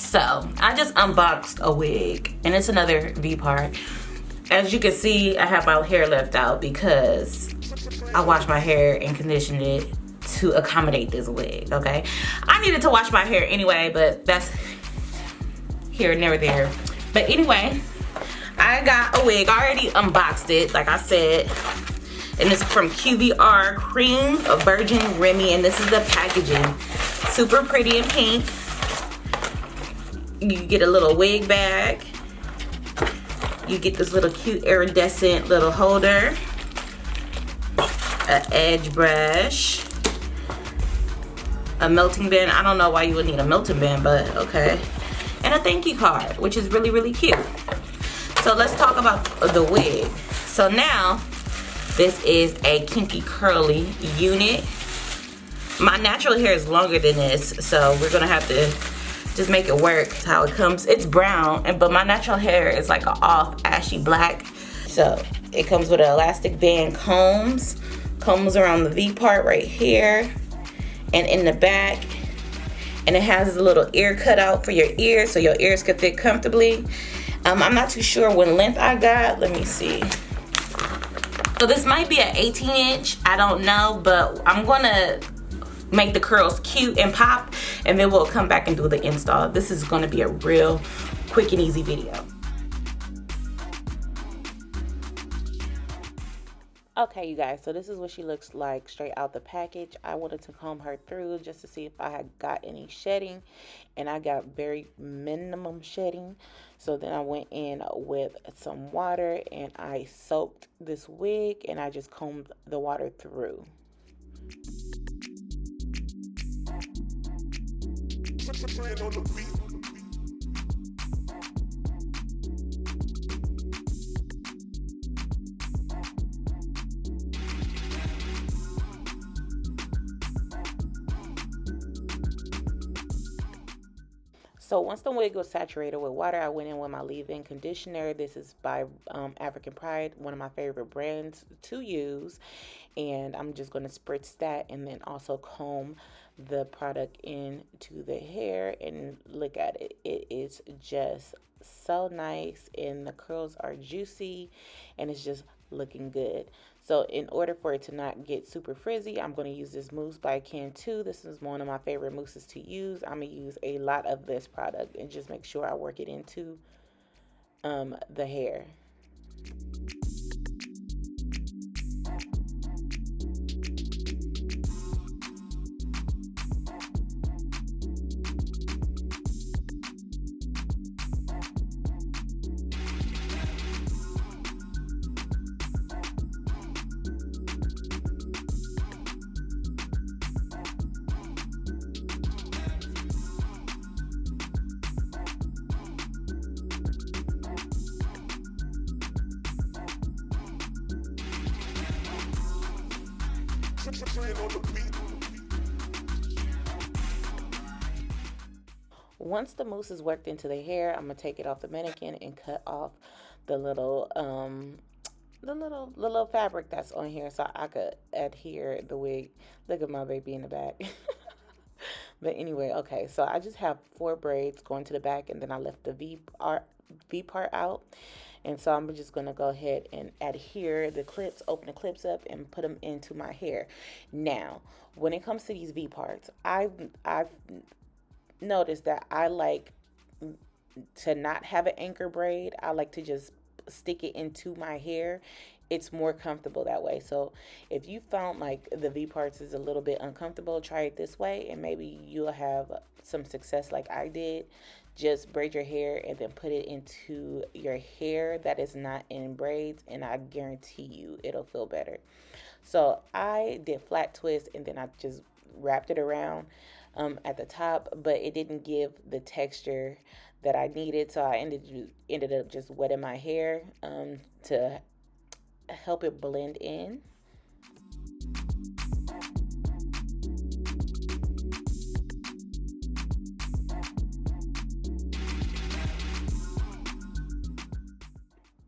So I just unboxed a wig, and it's another V part. As you can see, I have my hair left out because I washed my hair and conditioned it to accommodate this wig, okay? I needed to wash my hair anyway, but that's here and never there. But anyway, I got a wig. I already unboxed it, like I said. And it's from QVR, Cream of Virgin Remy, and this is the packaging. Super pretty and pink. You get a little wig bag. You get this little cute iridescent little holder. An edge brush. A melting bin. I don't know why you would need a melting bin, but okay. And a thank you card, which is really, really cute. So let's talk about the wig. So now, this is a Kinky curly unit. My natural hair is longer than this, so we're gonna have to just make it work. That's how it comes. It's brown, but my natural hair is like an off ashy black. So it comes with an elastic band combs around the V part right here and in the back. And it has a little ear cutout for your ears so your ears can fit comfortably. I'm not too sure what length I got. Let me see. So this might be an 18-inch. I don't know, but I'm gonna make the curls cute and pop, and then we'll come back and do the install. This is gonna be a real quick and easy video. Okay, you guys, so this is what she looks like straight out the package. I wanted to comb her through just to see if I had got any shedding, and I got very minimum shedding. So then I went in with some water and I soaked this wig and I just combed the water through. So once the wig was saturated with water, I went in with my leave-in conditioner. This is by African Pride, one of my favorite brands to use. And I'm just going to spritz that and then also comb the product into the hair. And look at it. It is just so nice, and the curls are juicy, and it's just looking good. So in order for it to not get super frizzy, I'm going to use this mousse by Kinky. This is one of my favorite mousses to use. I'm going to use a lot of this product and just make sure I work it into the hair. Once the mousse is worked into the hair, I'm gonna take it off the mannequin and cut off the little fabric that's on here so I could adhere the wig. Look at my baby in the back. But anyway, okay, so I just have 4 braids going to the back, and then I left the V part out. And so I'm just going to go ahead and adhere the clips, open the clips up, and put them into my hair. Now, when it comes to these V parts, I've noticed that I like to not have an anchor braid. I like to just stick it into my hair. It's more comfortable that way. So if you found like the V parts is a little bit uncomfortable, try it this way, and maybe you'll have some success like I did. Just braid your hair and then put it into your hair that is not in braids, and I guarantee you it'll feel better. So I did flat twist, and then I just wrapped it around at the top, but it didn't give the texture that I needed, so I ended up just wetting my hair to help it blend in.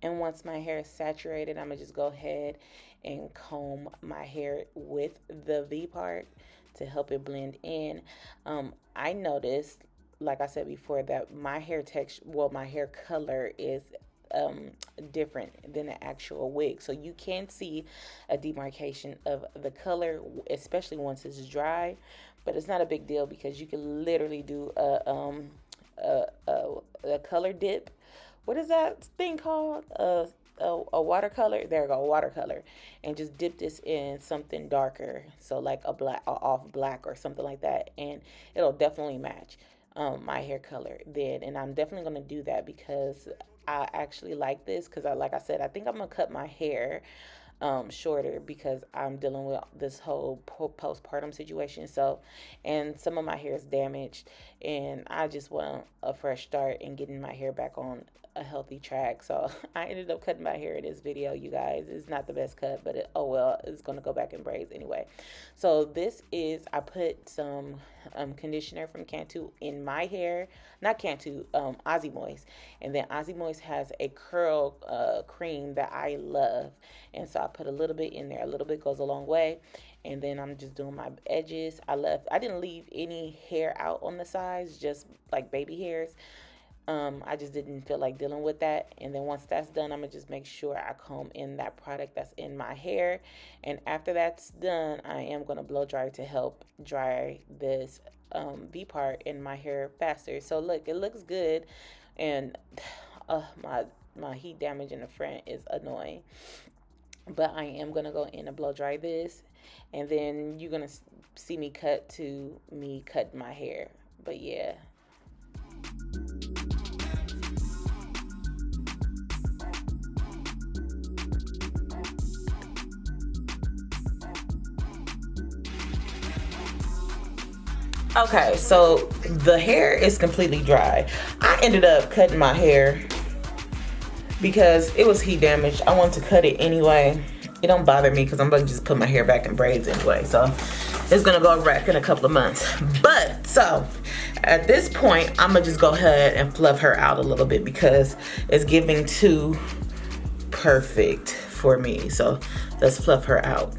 And once my hair is saturated, I'm going to just go ahead and comb my hair with the V part to help it blend in. I noticed like I said before, that my hair texture, well, my hair color is different than the actual wig. So you can see a demarcation of the color, especially once it's dry. But it's not a big deal because you can literally do a color dip. What is that thing called? A watercolor. There you go, watercolor, and just dip this in something darker, so like a black, a off black or something like that, and it'll definitely match my hair color then. And I'm definitely gonna do that because I actually like this, because like I said, I think I'm gonna cut my hair shorter because I'm dealing with this whole postpartum situation. So, and some of my hair is damaged, and I just want a fresh start and getting my hair back on a healthy track. So I ended up cutting my hair in this video, you guys. It's not the best cut, but oh well, it's gonna go back in braids anyway. So this is, I put some conditioner from Cantu in my hair, not Cantu, Aussie Moist, and then Aussie Moist has a curl cream that I love, and so I put a little bit in there. A little bit goes a long way. And then I'm just doing my edges. I didn't leave any hair out on the sides, just like baby hairs. I just didn't feel like dealing with that. And then once that's done, I'm gonna just make sure I comb in that product that's in my hair. And after that's done, I am gonna blow dry to help dry this V part in my hair faster. So look, it looks good, and my heat damage in the front is annoying. But I am gonna go in and blow dry this, and then you're gonna see me cut to me cutting my hair. But yeah. Okay, so the hair is completely dry. I ended up cutting my hair because it was heat damaged. I wanted to cut it anyway. It don't bother me because I'm gonna just put my hair back in braids anyway. So it's gonna go back in a couple of months. But so at this point, I'm gonna just go ahead and fluff her out a little bit because it's giving too perfect for me. So let's fluff her out.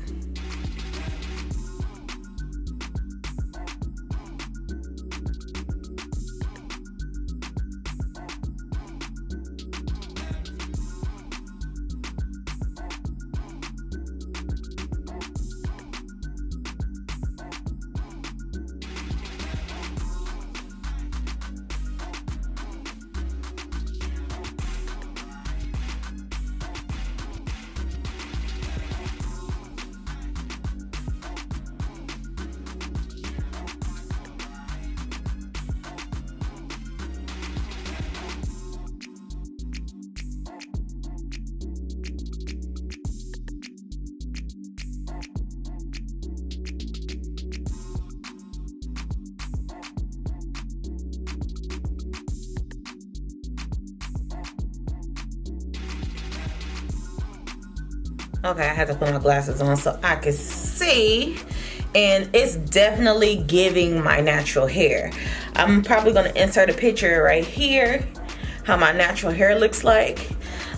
Okay, I had to put my glasses on so I could see, and it's definitely giving my natural hair. I'm probably gonna insert a picture right here, how my natural hair looks like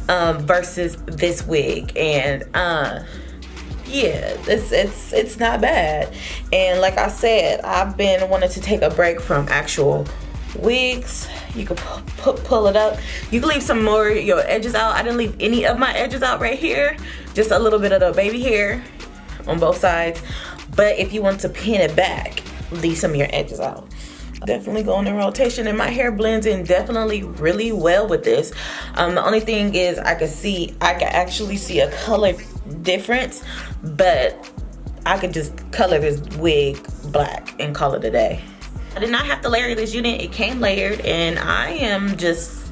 versus this wig, and yeah, it's not bad. And like I said, I've been wanting to take a break from actual wigs. You can pull it up. You can leave some more of your edges out. I didn't leave any of my edges out right here, just a little bit of the baby hair on both sides. But if you want to pin it back, leave some of your edges out. Definitely going in rotation, and my hair blends in definitely really well with this. The only thing is I can actually see a color difference, but I could just color this wig black and call it a day. I did not have to layer this unit. It came layered, and I am just,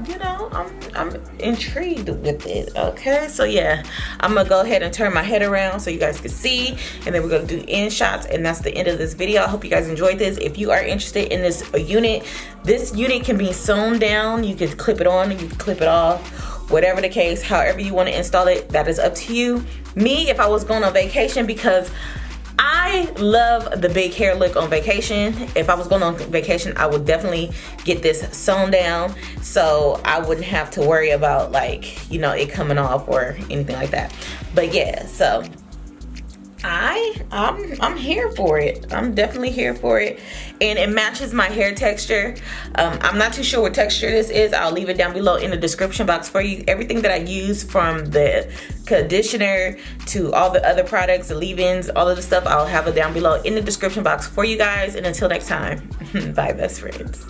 you know, I'm intrigued with it. Okay, so yeah, I'm gonna go ahead and turn my head around so you guys can see, and then we're gonna do end shots, and that's the end of this video. I hope you guys enjoyed this. If you are interested in this unit can be sewn down. You can clip it on, you can clip it off, whatever the case, however you want to install it, that is up to you. Me, if I was going on vacation, because I love the big hair look on vacation. If I was going on vacation, I would definitely get this sewn down so I wouldn't have to worry about, like, you know, it coming off or anything like that. But yeah, so I'm here for it. I'm definitely here for it, and it matches my hair texture. I'm not too sure what texture this is. I'll leave it down below in the description box for you. Everything that I use, from the conditioner to all the other products, the leave-ins, all of the stuff, I'll have it down below in the description box for you guys. And until next time, bye best friends.